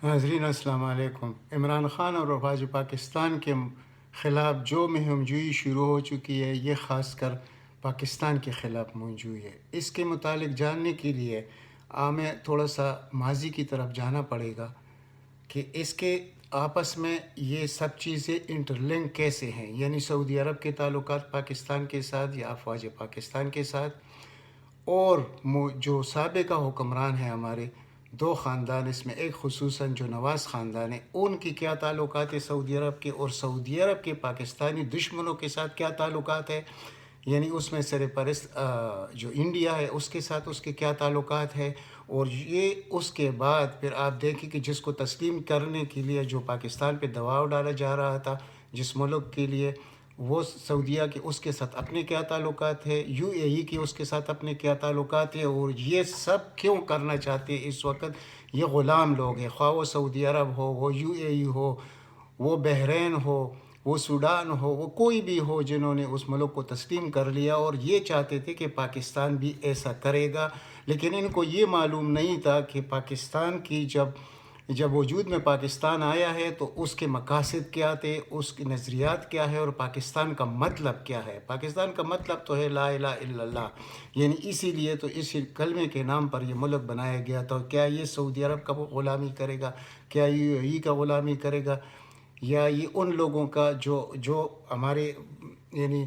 ناظرین السلام علیکم۔ عمران خان اور افواج پاکستان کے خلاف جو مہم جوئی شروع ہو چکی ہے، یہ خاص کر پاکستان کے خلاف مہم جوئی ہے۔ اس کے متعلق جاننے کے لیے ہمیں تھوڑا سا ماضی کی طرف جانا پڑے گا کہ اس کے آپس میں یہ سب چیزیں انٹرلنک کیسے ہیں، یعنی سعودی عرب کے تعلقات پاکستان کے ساتھ یا افواج پاکستان کے ساتھ، اور جو سابقہ حکمران ہیں ہمارے دو خاندان، اس میں ایک خصوصاً جو نواز خاندان ہے، ان کی کیا تعلقات ہے سعودی عرب کے، اور سعودی عرب کے پاکستانی دشمنوں کے ساتھ کیا تعلقات ہے، یعنی اس میں سرپرست جو انڈیا ہے اس کے ساتھ اس کے کیا تعلقات ہے۔ اور یہ اس کے بعد پھر آپ دیکھیں کہ جس کو تسلیم کرنے کے لیے جو پاکستان پہ دباؤ ڈالا جا رہا تھا جس ملک کے لیے، وہ سعودیہ کے اس کے ساتھ اپنے کیا تعلقات ہے، یو اے ای کے اس کے ساتھ اپنے کیا تعلقات ہے، اور یہ سب کیوں کرنا چاہتے ہیں اس وقت۔ یہ غلام لوگ ہیں، خواہ وہ سعودی عرب ہو، وہ یو اے ای ہو، وہ بحرین ہو، وہ سوڈان ہو، وہ کوئی بھی ہو جنہوں نے اس ملک کو تسلیم کر لیا، اور یہ چاہتے تھے کہ پاکستان بھی ایسا کرے گا۔ لیکن ان کو یہ معلوم نہیں تھا کہ پاکستان کی جب وجود میں پاکستان آیا ہے تو اس کے مقاصد کیا تھے، اس کے نظریات کیا ہے، اور پاکستان کا مطلب کیا ہے۔ پاکستان کا مطلب تو ہے لا الہ الا اللہ، یعنی اسی لیے تو اس کلمے کے نام پر یہ ملک بنایا گیا تھا۔ کیا یہ سعودی عرب کا غلامی کرے گا، کیا یو اے ای کا غلامی کرے گا، یا یہ ان لوگوں کا جو ہمارے یعنی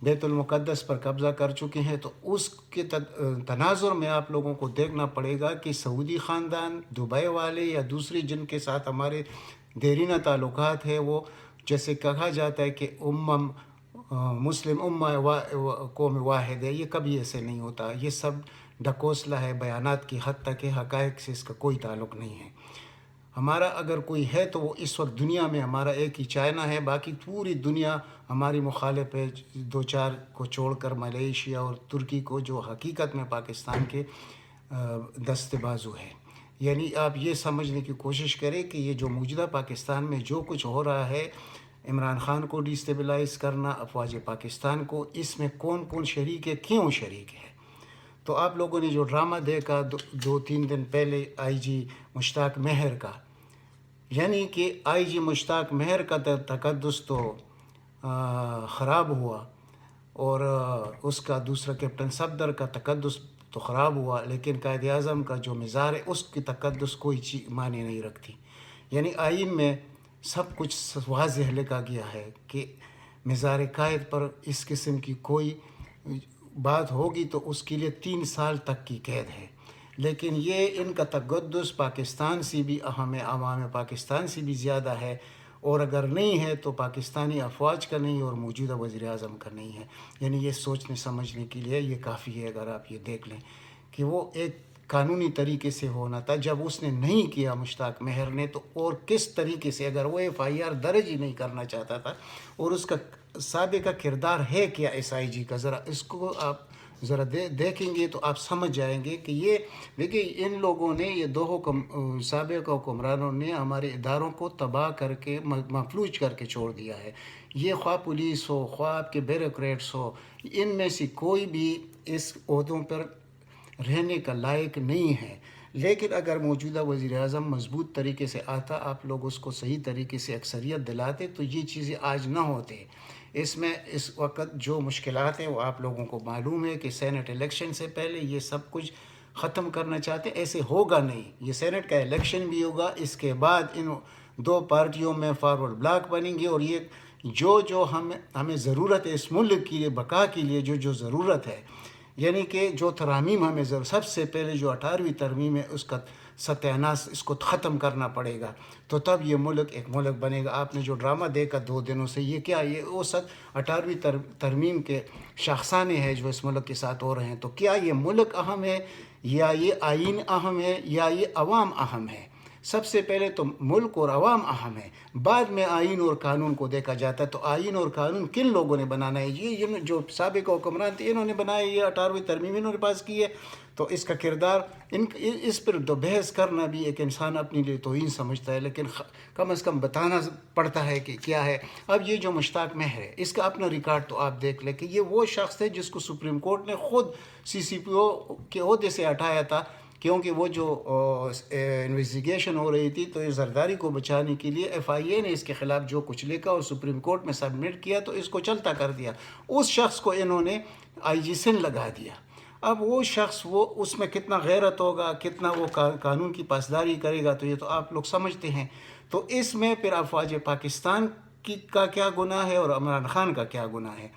بیت المقدس پر قبضہ کر چکے ہیں۔ تو اس کے تناظر میں آپ لوگوں کو دیکھنا پڑے گا کہ سعودی خاندان، دبئی والے یا دوسری جن کے ساتھ ہمارے دیرینہ تعلقات ہے، وہ جیسے کہا جاتا ہے کہ مسلم امہ قوم واحد ہے، یہ کبھی ایسے نہیں ہوتا، یہ سب ڈھکوسلا ہے، بیانات کی حد تک ہے، حقائق سے اس کا کوئی تعلق نہیں ہے۔ ہمارا اگر کوئی ہے تو وہ اس وقت دنیا میں ہمارا ایک ہی چائنا ہے، باقی پوری دنیا ہماری مخالف ہے، دو چار کو چھوڑ کر ملیشیا اور ترکی کو، جو حقیقت میں پاکستان کے دست بازو ہے۔ یعنی آپ یہ سمجھنے کی کوشش کریں کہ یہ جو موجودہ پاکستان میں جو کچھ ہو رہا ہے، عمران خان کو ڈیسٹیبلائز کرنا، افواج پاکستان کو، اس میں کون کون شریک ہے، کیوں شریک ہے۔ تو آپ لوگوں نے جو ڈرامہ دیکھا دو تین دن پہلے آئی جی مشتاق مہر کا، یعنی کہ آئی جی مشتاق مہر کا تقدس تو خراب ہوا، اور اس کا دوسرا کیپٹن صفدر کا تقدس تو خراب ہوا، لیکن قائد اعظم کا جو مزار ہے اس کی تقدس کوئی چیز معنی نہیں رکھتی۔ یعنی آئین میں سب کچھ واضح لکھا گیا ہے کہ مزار قائد پر اس قسم کی کوئی بات ہوگی تو اس کے لیے 3 سال تک کی قید ہے۔ لیکن یہ ان کا تقدس پاکستان سے بھی اہم ہے، عوام پاکستان سے بھی زیادہ ہے، اور اگر نہیں ہے تو پاکستانی افواج کا نہیں اور موجودہ وزیر اعظم کا نہیں ہے۔ یعنی یہ سوچنے سمجھنے کے لیے یہ کافی ہے، اگر آپ یہ دیکھ لیں کہ وہ ایک قانونی طریقے سے ہونا تھا، جب اس نے نہیں کیا مشتاق مہر نے، تو اور کس طریقے سے، اگر وہ ایف آئی آر درج ہی نہیں کرنا چاہتا تھا، اور اس کا سابقہ کردار ہے کیا ایس آئی جی کا، ذرا اس کو آپ ذرا دیکھیں گے تو آپ سمجھ جائیں گے کہ یہ دیکھیں ان لوگوں نے، یہ دو سابقہ حکمرانوں نے ہمارے اداروں کو تباہ کر کے، مفلوج کر کے چھوڑ دیا ہے۔ یہ خواہ پولیس ہو، خواہ آپ کے بیوروکریٹس ہو، ان میں سے کوئی بھی اس عہدوں پر رہنے کا لائق نہیں ہے۔ لیکن اگر موجودہ وزیر اعظم مضبوط طریقے سے آتا، آپ لوگ اس کو صحیح طریقے سے اکثریت دلاتے، تو یہ چیزیں آج نہ ہوتے۔ اس میں اس وقت جو مشکلات ہیں وہ آپ لوگوں کو معلوم ہے کہ سینٹ الیکشن سے پہلے یہ سب کچھ ختم کرنا چاہتے ہیں، ایسے ہوگا نہیں۔ یہ سینٹ کا الیکشن بھی ہوگا، اس کے بعد ان دو پارٹیوں میں فارورڈ بلاک بنیں گے، اور یہ جو ہمیں ضرورت ہے اس ملک کی بقا کے لیے، جو ضرورت ہے، یعنی کہ جو ترامیم ہمیں سب سے پہلے جو 18ویں ترمیم ہے اس کا ستیاناش، اس کو ختم کرنا پڑے گا، تو تب یہ ملک ایک ملک بنے گا۔ آپ نے جو ڈرامہ دیکھا 2 دنوں سے، یہ کیا، یہ وہ 18ویں ترمیم کے شاخسانے ہیں جو اس ملک کے ساتھ ہو رہے ہیں۔ تو کیا یہ ملک اہم ہے، یا یہ آئین اہم ہے، یا یہ عوام اہم ہے؟ سب سے پہلے تو ملک اور عوام اہم ہے، بعد میں آئین اور قانون کو دیکھا جاتا ہے۔ تو آئین اور قانون کن لوگوں نے بنانا ہے؟ یہ جو سابق حکمران تھے انہوں نے بنایا، یہ 18ویں ترمیم انہوں نے پاس کی ہے، تو اس کا کردار اس پر تو بحث کرنا بھی ایک انسان اپنے لیے توہین سمجھتا ہے، لیکن کم از کم بتانا پڑتا ہے کہ کیا ہے۔ اب یہ جو مشتاق مہر ہے، اس کا اپنا ریکارڈ تو آپ دیکھ لیں کہ یہ وہ شخص ہے جس کو سپریم کورٹ نے خود سی سی پی او کے عہدے سے ہٹایا تھا، کیونکہ وہ جو انویسٹیگیشن ہو رہی تھی تو یہ زرداری کو بچانے کے لیے ایف آئی اے نے اس کے خلاف جو کچھ لکھا اور سپریم کورٹ میں سبمٹ کیا تو اس کو چلتا کر دیا. اس شخص کو انہوں نے آئی جی سندھ لگا دیا. اب وہ شخص وہ اس میں کتنا غیرت ہوگا, کتنا وہ قانون کی پاسداری کرے گا, تو یہ تو آپ لوگ سمجھتے ہیں. تو اس میں پھر افواج پاکستان کا کیا گناہ ہے اور عمران خان کا کیا گناہ ہے.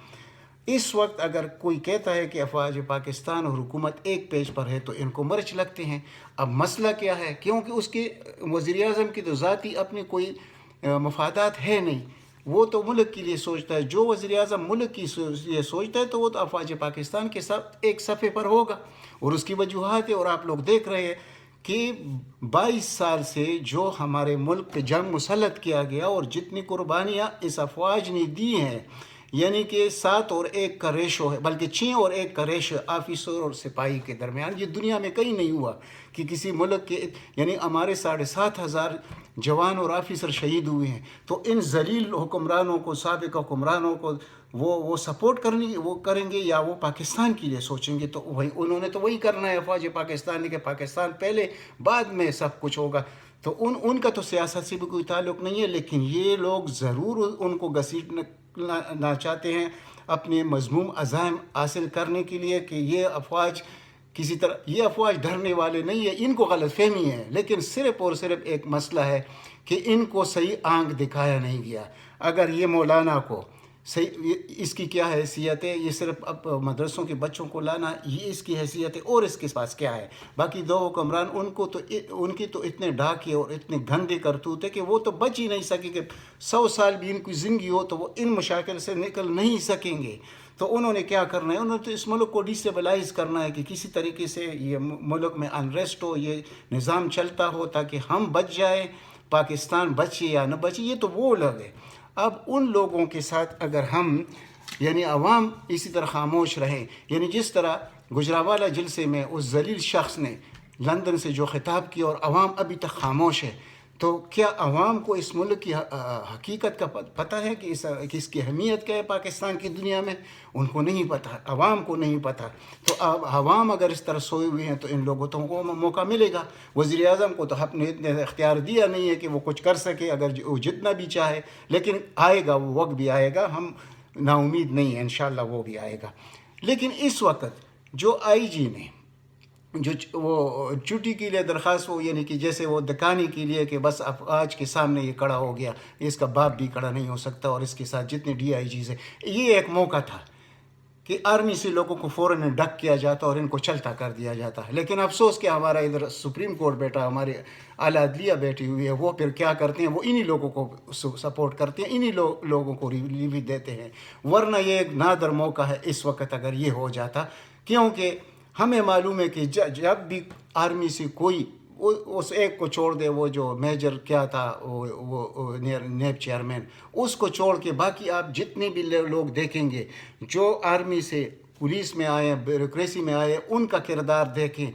اس وقت اگر کوئی کہتا ہے کہ افواج پاکستان اور حکومت ایک پیج پر ہے تو ان کو مرچ لگتے ہیں. اب مسئلہ کیا ہے, کیونکہ اس کے وزیر اعظم کی تو ذاتی اپنی کوئی مفادات ہے نہیں, وہ تو ملک کے لیے سوچتا ہے. جو وزیر اعظم ملک کی لیے سوچتا ہے تو وہ تو افواج پاکستان کے ساتھ ایک صفحے پر ہوگا, اور اس کی وجوہات ہے. اور آپ لوگ دیکھ رہے ہیں کہ 22 سال سے جو ہمارے ملک پہ جنگ مسلط کیا گیا اور جتنی قربانیاں اس افواج نے دی ہیں, یعنی کہ 7 اور 1 کا ریشو ہے, بلکہ 6 اور 1 کا ریشو آفیسر اور سپاہی کے درمیان. یہ دنیا میں کہیں نہیں ہوا کہ کسی ملک کے, یعنی ہمارے 7,500 جوان اور آفیسر شہید ہوئے ہیں. تو ان ذلیل حکمرانوں کو, سابق حکمرانوں کو وہ سپورٹ کریں گے یا وہ پاکستان کے لیے سوچیں گے؟ تو وہی انہوں نے تو وہی کرنا ہے افواج پاکستان نے, کہ پاکستان پہلے بعد میں سب کچھ ہوگا. تو ان کا تو سیاست سے بھی کوئی تعلق نہیں ہے, لیکن یہ لوگ ضرور ان کو گھسیٹنا چاہتے ہیں اپنے مذموم عزائم حاصل کرنے کے لیے, کہ یہ افواج کسی طرح, یہ افواج ڈرنے والے نہیں ہے. ان کو غلط فہمی ہے, لیکن صرف اور صرف ایک مسئلہ ہے کہ ان کو صحیح آنکھ دکھایا نہیں گیا. اگر یہ مولانا کو صحیح, اس کی کیا حیثیت ہے, یہ صرف اب مدرسوں کے بچوں کو لانا, یہ اس کی حیثیت ہے, اور اس کے پاس کیا ہے. باقی 2 حکمران ان کی تو اتنے ڈاکے اور اتنے گندے کرتوت ہے کہ وہ تو بچ ہی نہیں سکے, کہ 100 سال بھی ان کی زندگی ہو تو وہ ان مشاکل سے نکل نہیں سکیں گے. تو انہوں نے کیا کرنا ہے, انہوں نے تو اس ملک کو ڈیسٹیبلائز کرنا ہے, کہ کسی طریقے سے یہ ملک میں انریسٹ ہو, یہ نظام چلتا ہو تاکہ ہم بچ جائیں, پاکستان بچے یا نہ بچے. یہ تو وہ لوگ ہیں. اب ان لوگوں کے ساتھ اگر ہم, یعنی عوام اسی طرح خاموش رہیں, یعنی جس طرح گجرانوالہ جلسے میں اس ذلیل شخص نے لندن سے جو خطاب کیا اور عوام ابھی تک خاموش ہے, تو کیا عوام کو اس ملک کی حقیقت کا پتہ ہے کہ اس کی اہمیت کیا ہے پاکستان کی دنیا میں؟ ان کو نہیں پتہ, عوام کو نہیں پتہ. تو اب عوام اگر اس طرح سوئے ہوئے ہیں تو ان لوگوں کو موقع ملے گا. وزیر اعظم کو تو حق نے اتنے اختیار دیا نہیں ہے کہ وہ کچھ کر سکے, اگر وہ جتنا بھی چاہے, لیکن آئے گا, وہ وقت بھی آئے گا, ہم نا امید نہیں ہیں, انشاءاللہ وہ بھی آئے گا. لیکن اس وقت جو آئی جی نے جو وہ چھٹی کے لیے درخواست ہو, یعنی کہ جیسے وہ دکھانے کے لیے کہ بس اب آج کے سامنے یہ کھڑا ہو گیا, اس کا باپ بھی کھڑا نہیں ہو سکتا, اور اس کے ساتھ جتنے ڈی آئی جیز ہیں, یہ ایک موقع تھا کہ آرمی سے لوگوں کو فوراً ڈک کیا جاتا اور ان کو چلتا کر دیا جاتا ہے. لیکن افسوس کہ ہمارا ادھر سپریم کورٹ بیٹا, ہمارے اعلیٰ عدلیہ بیٹھی ہوئی ہے, وہ پھر کیا کرتے ہیں, وہ انہی لوگوں کو سپورٹ کرتے ہیں, انہی لوگوں کو ریلیف دیتے ہیں. ورنہ یہ ایک نادر موقع ہے اس وقت اگر یہ ہو جاتا, کیونکہ ہمیں معلوم ہے کہ جب بھی آرمی سے کوئی, اس ایک کو چھوڑ دے, وہ جو میجر کیا تھا وہ نیب چیئرمین, اس کو چھوڑ کے باقی آپ جتنے بھی لوگ دیکھیں گے جو آرمی سے پولیس میں آئے, بیوروکریسی میں آئے, ان کا کردار دیکھیں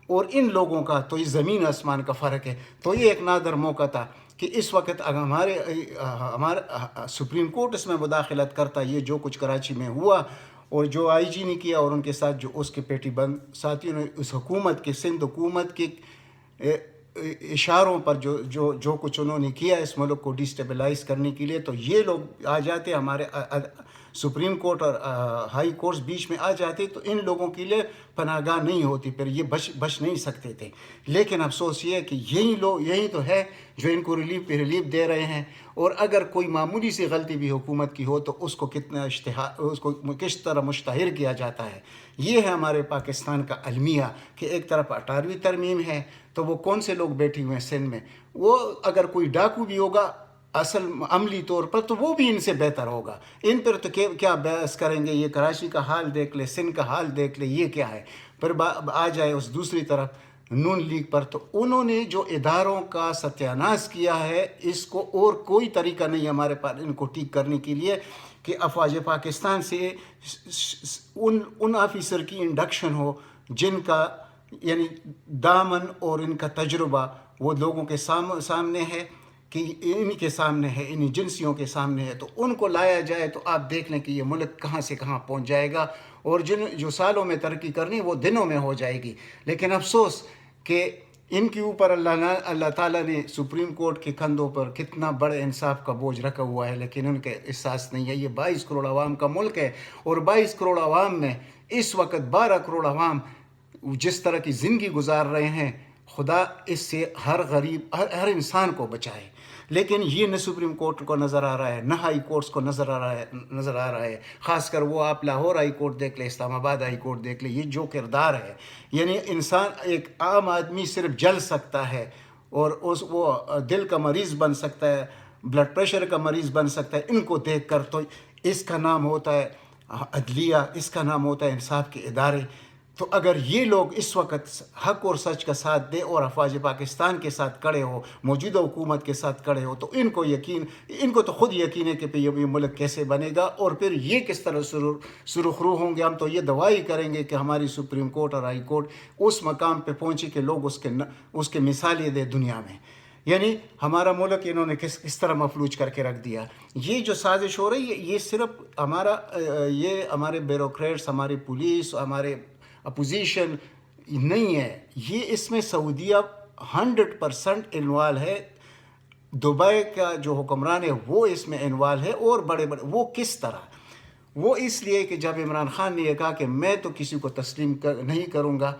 اور ان لوگوں کا, تو یہ زمین آسمان کا فرق ہے. تو یہ ایک نادر موقع تھا کہ اس وقت ہمارا سپریم کورٹ اس میں مداخلت کرتا. یہ جو کچھ کراچی میں ہوا اور جو آئی جی نے کیا, اور ان کے ساتھ جو اس کے پیٹی بند ساتھیوں نے اس حکومت کے, سندھ حکومت کے اشاروں پر جو کچھ انہوں نے کیا اس ملک کو ڈیسٹیبلائز کرنے کے لیے, تو یہ لوگ آ جاتے, ہمارے سپریم کورٹ اور ہائی کورٹس بیچ میں آ جاتے, تو ان لوگوں کے لیے پناہ گاہ نہیں ہوتی, پھر یہ بچ نہیں سکتے تھے. لیکن افسوس یہ ہے کہ یہی تو ہے جو ان کو ریلیف پہ ریلیف دے رہے ہیں. اور اگر کوئی معمولی سی غلطی بھی حکومت کی ہو تو اس کو اس کو کس طرح مشتہر کیا جاتا ہے. یہ ہے ہمارے پاکستان کا المیہ, کہ ایک طرف 18ویں ترمیم ہے, تو وہ کون سے لوگ بیٹھے ہوئے ہیں سندھ میں, وہ اگر کوئی ڈاکو بھی ہوگا اصل عملی طور پر تو وہ بھی ان سے بہتر ہوگا. ان پر تو کیا بحث کریں گے, یہ کراچی کا حال دیکھ لے, سندھ کا حال دیکھ لے, یہ کیا ہے. پھر آ جائے اس دوسری طرف نون لیگ پر, تو انہوں نے جو اداروں کا ستیاناش کیا ہے, اس کو اور کوئی طریقہ نہیں ہمارے پاس ان کو ٹھیک کرنے کے لیے کہ افواج پاکستان سے ان آفیسر کی انڈکشن ہو جن کا یعنی دامن اور ان کا تجربہ وہ لوگوں کے سامنے ہے, کہ ان کے سامنے ہے, ان ایجنسیوں کے سامنے ہے, تو ان کو لایا جائے. تو آپ دیکھ لیں کہ یہ ملک کہاں سے کہاں پہنچ جائے گا, اور جو سالوں میں ترقی کرنی وہ دنوں میں ہو جائے گی. لیکن افسوس کہ ان کے اوپر اللہ تعالیٰ نے سپریم کورٹ کے کندھوں پر کتنا بڑے انصاف کا بوجھ رکھا ہوا ہے، لیکن ان کے احساس نہیں ہے۔ یہ 22 کروڑ عوام کا ملک ہے، اور 22 کروڑ عوام میں اس وقت 12 کروڑ عوام جس طرح کی زندگی گزار رہے ہیں، خدا اس سے ہر غریب ہر انسان کو بچائے۔ لیکن یہ نہ سپریم کورٹ کو نظر آ رہا ہے، نہ ہائی کورٹس کو نظر آ رہا ہے۔ خاص کر وہ آپ لاہور ہائی کورٹ دیکھ لیں، اسلام آباد ہائی کورٹ دیکھ لیں، یہ جو کردار ہے، یعنی انسان ایک عام آدمی صرف جل سکتا ہے، اور وہ دل کا مریض بن سکتا ہے، بلڈ پریشر کا مریض بن سکتا ہے۔ ان کو دیکھ کر تو اس کا نام ہوتا ہے عدلیہ، اس کا نام ہوتا ہے انصاف کے ادارے۔ تو اگر یہ لوگ اس وقت حق اور سچ کا ساتھ دے اور افواج پاکستان کے ساتھ کھڑے ہو، موجودہ حکومت کے ساتھ کھڑے ہو، تو ان کو تو خود یقین ہے کہ یہ ملک کیسے بنے گا، اور پھر یہ کس طرح سرخرو ہوں گے۔ ہم تو یہ دعائی کریں گے کہ ہماری سپریم کورٹ اور ہائی کورٹ اس مقام پہ پہنچے کہ لوگ اس کے مثالیں دے دنیا میں، یعنی ہمارا ملک انہوں نے کس طرح مفلوج کر کے رکھ دیا۔ یہ جو سازش ہو رہی ہے، یہ صرف ہمارے بیوروکریٹس، ہماری پولیس، ہمارے اپوزیشن نہیں ہے، یہ اس میں سعودیہ 100% انوالو ہے۔ دبئی کا جو حکمران ہے وہ اس میں انوالو ہے، اور بڑے وہ کس طرح؟ وہ اس لیے کہ جب عمران خان نے یہ کہا کہ میں تو کسی کو تسلیم نہیں کروں گا،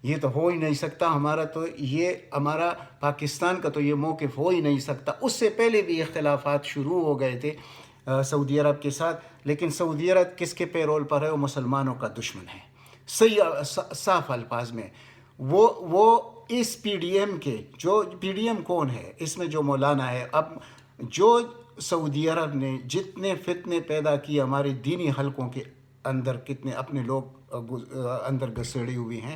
یہ تو ہو ہی نہیں سکتا، ہمارا پاکستان کا تو یہ موقف ہو ہی نہیں سکتا۔ اس سے پہلے بھی اختلافات شروع ہو گئے تھے سعودی عرب کے ساتھ، لیکن سعودی عرب کس کے پیرول پر ہے؟ وہ مسلمانوں کا دشمن ہے، صاف الفاظ میں۔ وہ اس پی ڈی ایم کے جو پی ڈی ایم کون ہے اس میں جو مولانا ہے، اب جو سعودی عرب نے جتنے فتنے پیدا کیے ہمارے دینی حلقوں کے اندر، کتنے اپنے لوگ اندر گھسیڑے ہوئے ہیں،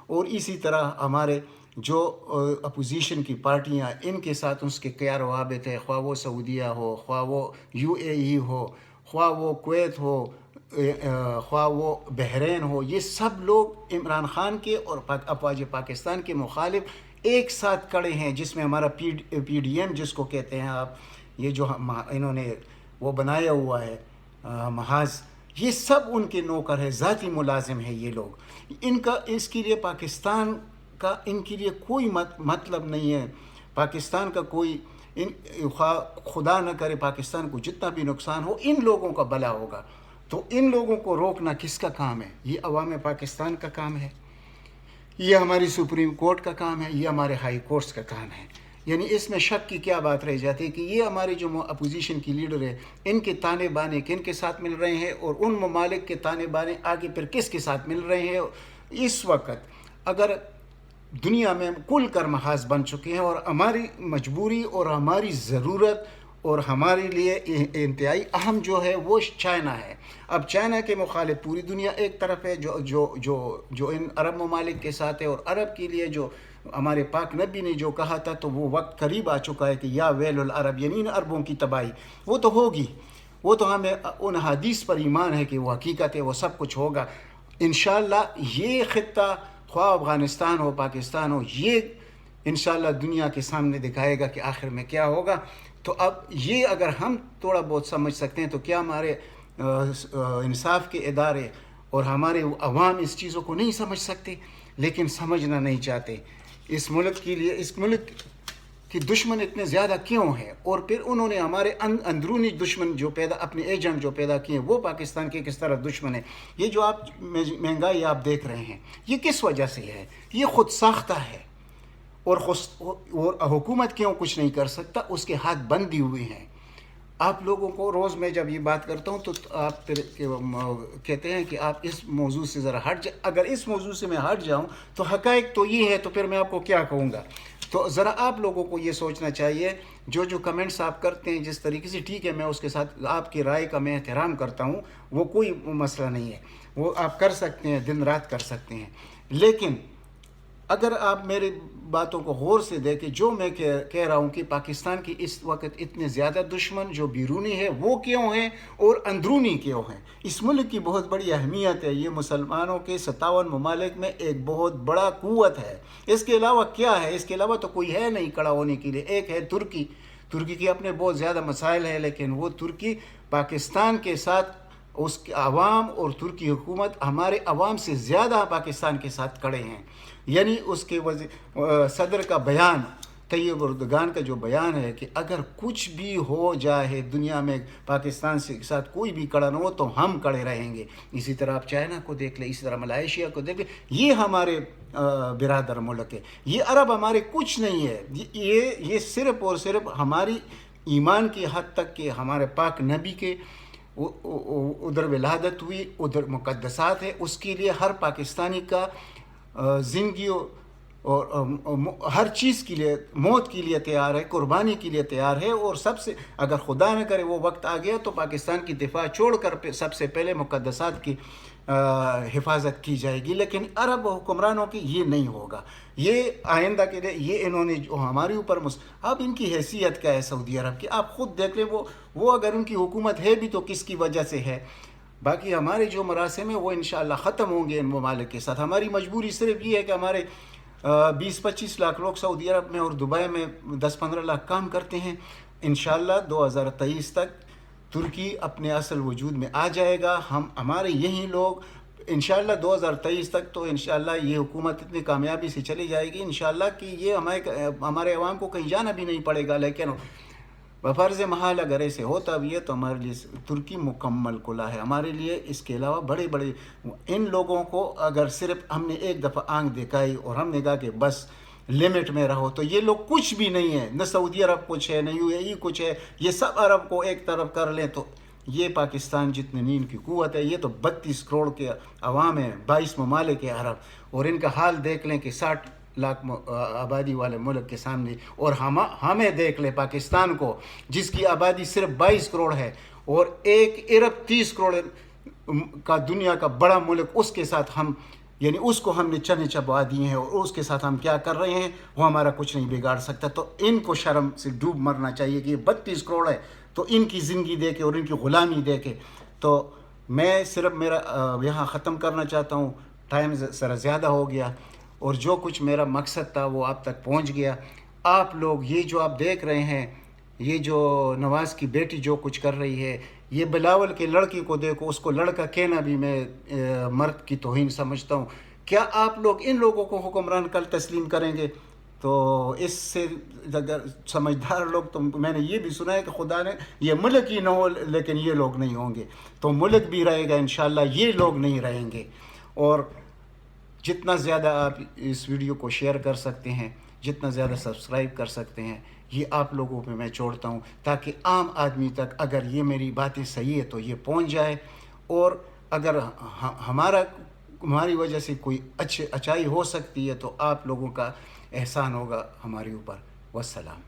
اور اسی طرح ہمارے جو اپوزیشن کی پارٹیاں، ان کے ساتھ اس کے کیا روابط ہے، خواہ وہ سعودیہ ہو، خواہ وہ یو اے ای ہو، خواہ وہ کویت ہو، خواہ وہ بحرین ہو، یہ سب لوگ عمران خان کے اور افواج پاکستان کے مخالف ایک ساتھ کھڑے ہیں، جس میں ہمارا پی ڈی ایم جس کو کہتے ہیں آپ، یہ جو انہوں نے وہ بنایا ہوا ہے محاذ، یہ سب ان کے نوکر ہے، ذاتی ملازم ہیں یہ لوگ۔ اس کے لیے پاکستان کا ان کے لیے کوئی مطلب نہیں ہے۔ پاکستان کا کوئی خدا نہ کرے پاکستان کو جتنا بھی نقصان ہو، ان لوگوں کا بھلا ہوگا۔ تو ان لوگوں کو روکنا کس کا کام ہے؟ یہ عوام پاکستان کا کام ہے، یہ ہماری سپریم کورٹ کا کام ہے، یہ ہمارے ہائی کورٹس کا کام ہے۔ یعنی اس میں شک کی کیا بات رہ جاتی ہے کہ یہ ہمارے جو اپوزیشن کی لیڈر ہے، ان کے تانے بانے کن کے ساتھ مل رہے ہیں، اور ان ممالک کے تانے بانے آگے پھر کس کے ساتھ مل رہے ہیں۔ اس وقت اگر دنیا میں کل کر محاذ بن چکے ہیں، اور ہماری مجبوری اور ہماری ضرورت اور ہمارے لیے انتہائی اہم جو ہے وہ چائنا ہے۔ اب چائنا کے مخالف پوری دنیا ایک طرف ہے جو ان عرب ممالک کے ساتھ ہے، اور عرب کے لیے جو ہمارے پاک نبی نے جو کہا تھا، تو وہ وقت قریب آ چکا ہے کہ یا ویل العرب، یعنی ان عربوں کی تباہی وہ تو ہوگی، وہ تو ہمیں ان حدیث پر ایمان ہے کہ وہ حقیقت ہے، وہ سب کچھ ہوگا انشاءاللہ۔ یہ خطہ خواہ افغانستان ہو، پاکستان ہو، یہ انشاءاللہ دنیا کے سامنے دکھائے گا کہ آخر میں کیا ہوگا۔ تو اب یہ اگر ہم تھوڑا بہت سمجھ سکتے ہیں، تو کیا ہمارے انصاف کے ادارے اور ہمارے عوام اس چیزوں کو نہیں سمجھ سکتے؟ لیکن سمجھنا نہیں چاہتے۔ اس ملک کے لیے، اس ملک کی دشمن اتنے زیادہ کیوں ہیں؟ اور پھر انہوں نے ہمارے اندرونی دشمن جو اپنے ایجنٹ جو پیدا کیے ہیں، وہ پاکستان کے کس طرح دشمن ہیں۔ یہ جو آپ مہنگائی آپ دیکھ رہے ہیں، یہ کس وجہ سے ہے؟ یہ خود ساختہ ہے، اور حکومت کیوں کچھ نہیں کر سکتا؟ اس کے ہاتھ بندی ہوئے ہیں۔ آپ لوگوں کو روز میں جب یہ بات کرتا ہوں تو آپ پھر کہتے ہیں کہ آپ اس موضوع سے ذرا ہٹ جائیں۔ اگر اس موضوع سے میں ہٹ جاؤں تو حقائق تو یہ ہے، تو پھر میں آپ کو کیا کہوں گا؟ تو ذرا آپ لوگوں کو یہ سوچنا چاہیے، جو کمنٹس آپ کرتے ہیں جس طریقے سے، ٹھیک ہے، میں اس کے ساتھ آپ کی رائے کا میں احترام کرتا ہوں، وہ کوئی مسئلہ نہیں ہے، وہ آپ کر سکتے ہیں، دن رات کر سکتے ہیں، لیکن اگر آپ میری باتوں کو غور سے دیکھیں، جو میں کہہ رہا ہوں کہ پاکستان کی اس وقت اتنے زیادہ دشمن جو بیرونی ہے وہ کیوں ہیں، اور اندرونی کیوں ہیں؟ اس ملک کی بہت بڑی اہمیت ہے، یہ مسلمانوں کے 57 ممالک میں ایک بہت بڑا قوت ہے۔ اس کے علاوہ کیا ہے؟ اس کے علاوہ تو کوئی ہے نہیں کھڑا ہونے کے لیے۔ ایک ہے ترکی کے اپنے بہت زیادہ مسائل ہیں، لیکن وہ ترکی پاکستان کے ساتھ اس کے عوام اور ترکی حکومت ہمارے عوام سے زیادہ پاکستان کے ساتھ کھڑے ہیں. یعنی اس کے صدر کا بیان، طیب اردگان کا جو بیان ہے کہ اگر کچھ بھی ہو جائے دنیا میں پاکستان سے ساتھ کوئی بھی کڑا نہ ہو تو ہم کڑے رہیں گے. اسی طرح آپ چائنا کو دیکھ لیں، اسی طرح ملائیشیا کو دیکھ لیں. یہ ہمارے برادر ملک ہے. یہ عرب ہمارے کچھ نہیں ہے. یہ صرف اور صرف ہماری ایمان کی حد تک کہ ہمارے پاک نبی کے ادھر ولادت ہوئی، ادھر مقدسات ہے، اس کے لیے ہر پاکستانی کا زندگی اور ہر چیز کے لیے، موت کے لیے تیار ہے، قربانی کے لیے تیار ہے. اور سب سے اگر خدا نہ کرے وہ وقت آ گیا تو پاکستان کی دفاع چھوڑ کر سب سے پہلے مقدسات کی حفاظت کی جائے گی. لیکن عرب حکمرانوں کی یہ نہیں ہوگا. یہ آئندہ کے لیے یہ انہوں نے جو ہمارے اوپر اب ان کی حیثیت کیا ہے سعودی عرب کی؟ آپ خود دیکھ لیں. وہ اگر ان کی حکومت ہے بھی تو کس کی وجہ سے ہے؟ باقی ہمارے جو مراسم ہیں وہ انشاءاللہ ختم ہوں گے ان ممالک کے ساتھ. ہماری مجبوری صرف یہ ہے کہ ہمارے 20-25 لاکھ لوگ سعودی عرب میں اور دبئی میں 10-15 لاکھ کام کرتے ہیں. انشاءاللہ 2023 تک ترکی اپنے اصل وجود میں آ جائے گا. ہمارے یہی لوگ انشاءاللہ 2023 تک تو انشاءاللہ یہ حکومت اتنی کامیابی سے چلی جائے گی انشاءاللہ کہ یہ ہمارے عوام کو کہیں جانا بھی نہیں پڑے گا. لیکن بفرض محال اگر ایسے ہوتا بھی ہے تو ہمارے لیے ترکی مکمل کلا ہے. ہمارے لیے اس کے علاوہ بڑے ان لوگوں کو اگر صرف ہم نے ایک دفعہ آنکھ دکھائی اور ہم نے کہا کہ بس لمٹ میں رہو تو یہ لوگ کچھ بھی نہیں ہے. نہ سعودی عرب کچھ ہے، نہ UAE کچھ ہے. یہ سب عرب کو ایک طرف کر لیں تو یہ پاکستان جتنی نیند کی قوت ہے. یہ تو 32 کروڑ کے عوام ہیں، 22 ممالک ہے عرب. اور ان کا حال دیکھ لیں کہ 60 لاکھ آبادی والے ملک کے سامنے. اور ہمیں دیکھ لیں پاکستان کو جس کی آبادی صرف 22 کروڑ ہے اور 1 ارب 30 کروڑ کا دنیا کا بڑا ملک، اس کے ساتھ ہم یعنی اس کو ہم نے چنے چبا دیے ہیں اور اس کے ساتھ ہم کیا کر رہے ہیں وہ ہمارا کچھ نہیں بگاڑ سکتا. تو ان کو شرم سے ڈوب مرنا چاہیے کہ یہ 32 کروڑ ہے تو ان کی زندگی دے کے اور ان کی غلامی دے کے. تو میں صرف میرا یہاں ختم کرنا چاہتا ہوں. ٹائم ذرا زیادہ ہو گیا اور جو کچھ میرا مقصد تھا وہ آپ تک پہنچ گیا. آپ لوگ یہ جو آپ دیکھ رہے ہیں، یہ جو نواز کی بیٹی جو کچھ کر رہی ہے، یہ بلاول کے لڑکی کو دیکھو، اس کو لڑکا کہنا بھی میں مرد کی توہین سمجھتا ہوں. کیا آپ لوگ ان لوگوں کو حکمران کل تسلیم کریں گے؟ تو اس سے اگر سمجھدار لوگ، تو میں نے یہ بھی سنا ہے کہ خدا نے یہ ملک ہی نہ ہو لیکن یہ لوگ نہیں ہوں گے تو ملک بھی رہے گا انشاءاللہ، یہ لوگ نہیں رہیں گے. اور جتنا زیادہ آپ اس ویڈیو کو شیئر کر سکتے ہیں، جتنا زیادہ سبسکرائب کر سکتے ہیں، یہ آپ لوگوں پہ میں چھوڑتا ہوں تاکہ عام آدمی تک اگر یہ میری باتیں صحیح ہے تو یہ پہنچ جائے. اور اگر ہماری وجہ سے کوئی اچھائی ہو سکتی ہے تو آپ لوگوں کا احسان ہوگا ہمارے اوپر. والسلام.